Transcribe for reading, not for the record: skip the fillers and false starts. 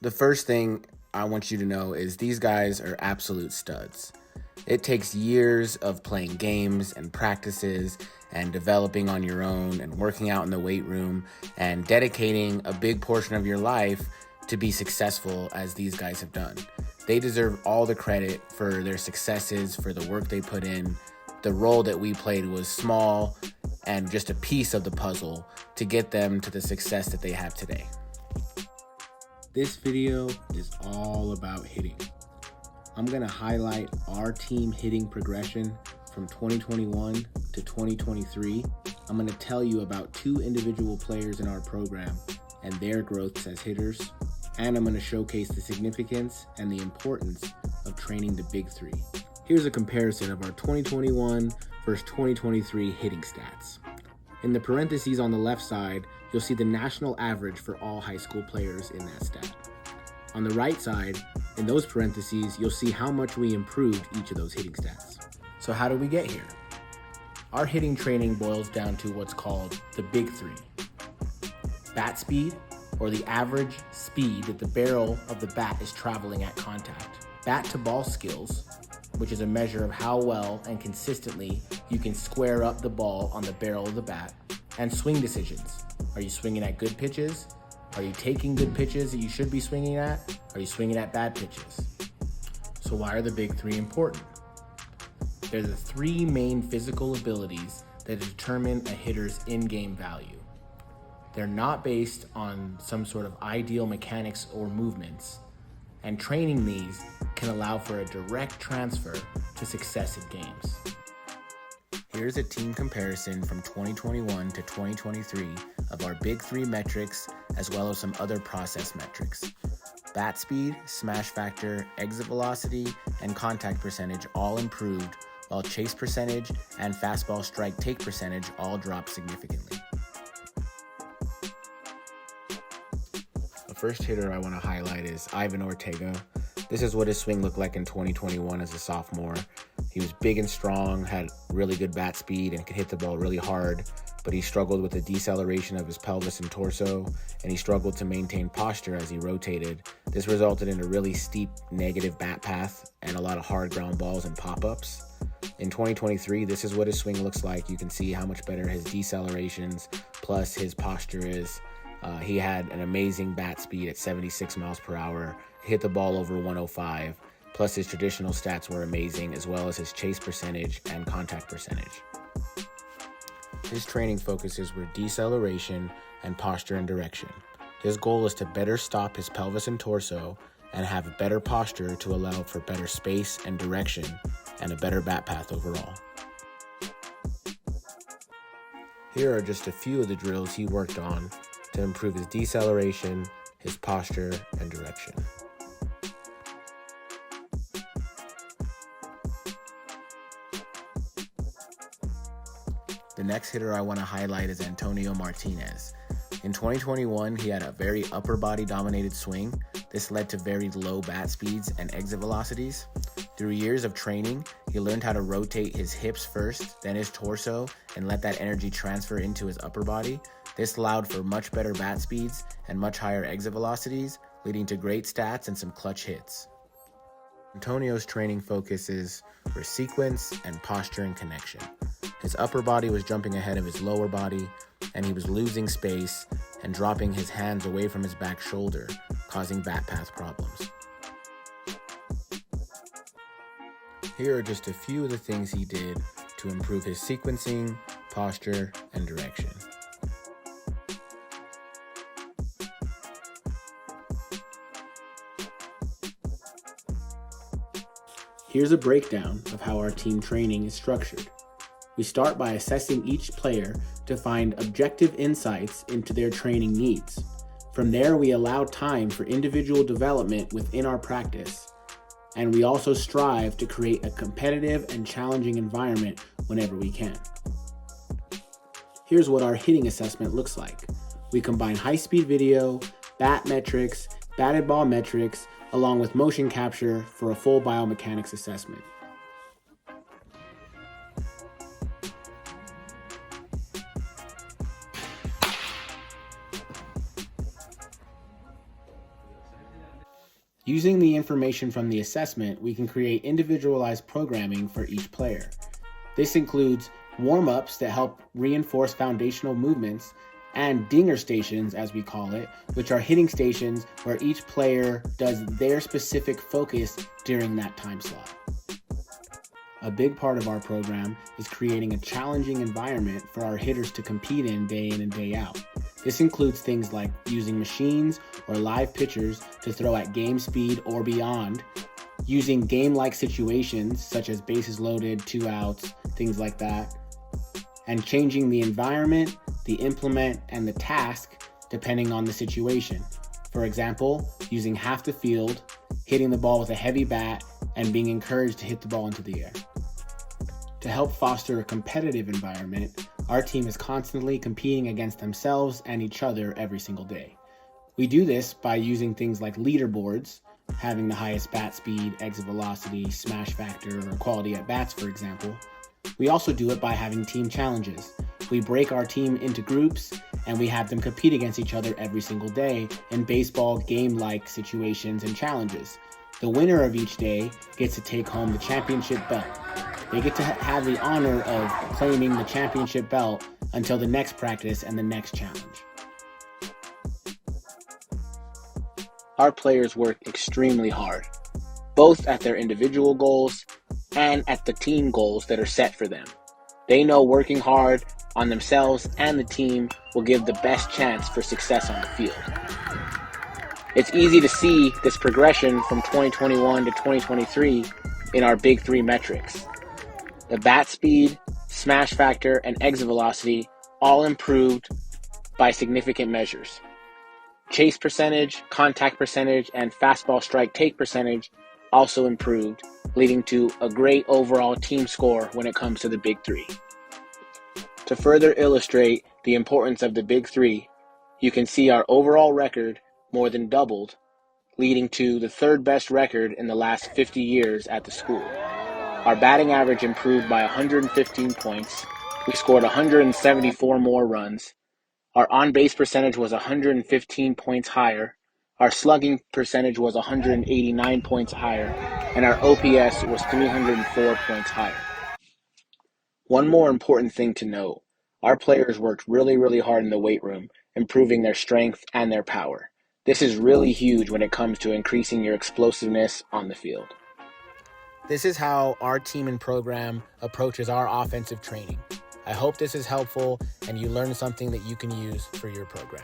The first thing I want you to know is these guys are absolute studs. It takes years of playing games and practices and developing on your own and working out in the weight room and dedicating a big portion of your life to be successful as these guys have done. They deserve all the credit for their successes, for the work they put in. The role that we played was small and just a piece of the puzzle to get them to the success that they have today. This video is all about hitting. I'm gonna highlight our team hitting progression from 2021 to 2023. I'm gonna tell you about 2 individual players in our program and their growths as hitters. And I'm gonna showcase the significance and the importance of training the big 3. Here's a comparison of our 2021 versus 2023 hitting stats. In the parentheses on the left side, you'll see the national average for all high school players in that stat. On the right side, in those parentheses, you'll see how much we improved each of those hitting stats. So how did we get here? Our hitting training boils down to what's called the big 3. Bat speed, or the average speed that the barrel of the bat is traveling at contact. Bat to ball skills, which is a measure of how well and consistently you can square up the ball on the barrel of the bat. And swing decisions. Are you swinging at good pitches? Are you taking good pitches that you should be swinging at? Are you swinging at bad pitches? So why are the big 3 important? They're the 3 main physical abilities that determine a hitter's in-game value. They're not based on some sort of ideal mechanics or movements, and training these can allow for a direct transfer to success in games. Here's a team comparison from 2021 to 2023 of our big 3 metrics, as well as some other process metrics. Bat speed, smash factor, exit velocity, and contact percentage all improved, while chase percentage and fastball strike take percentage all dropped significantly. The first hitter I want to highlight is Ivan Ortega. This is what his swing looked like in 2021 as a sophomore. He was big and strong, had really good bat speed, and could hit the ball really hard, but he struggled with the deceleration of his pelvis and torso, and he struggled to maintain posture as he rotated. This resulted in a really steep negative bat path and a lot of hard ground balls and pop-ups. In 2023, this is what his swing looks like. You can see how much better his decelerations plus his posture is. He had an amazing bat speed at 76 miles per hour, hit the ball over 105, plus his traditional stats were amazing, as well as his chase percentage and contact percentage. His training focuses were deceleration and posture and direction. His goal is to better stop his pelvis and torso and have better posture to allow for better space and direction and a better bat path overall. Here are just a few of the drills he worked on to improve his deceleration, his posture, and direction. The next hitter I want to highlight is Antonio Martinez. In 2021, he had a very upper body dominated swing. This led to very low bat speeds and exit velocities. Through years of training, he learned how to rotate his hips first, then his torso, and let that energy transfer into his upper body. This allowed for much better bat speeds and much higher exit velocities, leading to great stats and some clutch hits. Antonio's training focuses for sequence and posture and connection. His upper body was jumping ahead of his lower body, and he was losing space and dropping his hands away from his back shoulder, causing bat path problems. Here are just a few of the things he did to improve his sequencing, posture, and direction. Here's a breakdown of how our team training is structured. We start by assessing each player to find objective insights into their training needs. From there, we allow time for individual development within our practice, and we also strive to create a competitive and challenging environment whenever we can. Here's what our hitting assessment looks like. We combine high-speed video, bat metrics, batted ball metrics, along with motion capture for a full biomechanics assessment. Using the information from the assessment, we can create individualized programming for each player. This includes warm-ups that help reinforce foundational movements and dinger stations, as we call it, which are hitting stations where each player does their specific focus during that time slot. A big part of our program is creating a challenging environment for our hitters to compete in and day out. This includes things like using machines or live pitchers to throw at game speed or beyond, using game-like situations such as bases loaded, 2 outs, things like that, and changing the environment, the implement, and the task depending on the situation. For example, using half the field, hitting the ball with a heavy bat, and being encouraged to hit the ball into the air. To help foster a competitive environment, our team is constantly competing against themselves and each other every single day. We do this by using things like leaderboards, having the highest bat speed, exit velocity, smash factor, or quality at bats, for example. We also do it by having team challenges. We break our team into groups and we have them compete against each other every single day in baseball game-like situations and challenges. The winner of each day gets to take home the championship belt. They get to have the honor of claiming the championship belt until the next practice and the next challenge. Our players work extremely hard, both at their individual goals and at the team goals that are set for them. They know working hard on themselves and the team will give the best chance for success on the field. It's easy to see this progression from 2021 to 2023 in our big 3 metrics. The bat speed, smash factor, and exit velocity all improved by significant measures. Chase percentage, contact percentage, and fastball strike take percentage also improved, leading to a great overall team score when it comes to the big 3. To further illustrate the importance of the big 3, you can see our overall record more than doubled, leading to the 3rd best record in the last 50 years at the school. Our batting average improved by 115 points. We scored 174 more runs. Our on-base percentage was 115 points higher. Our slugging percentage was 189 points higher. And our OPS was 304 points higher. One more important thing to note, our players worked really hard in the weight room, improving their strength and their power. This is really huge when it comes to increasing your explosiveness on the field. This is how our team and program approaches our offensive training. I hope this is helpful and you learn something that you can use for your program.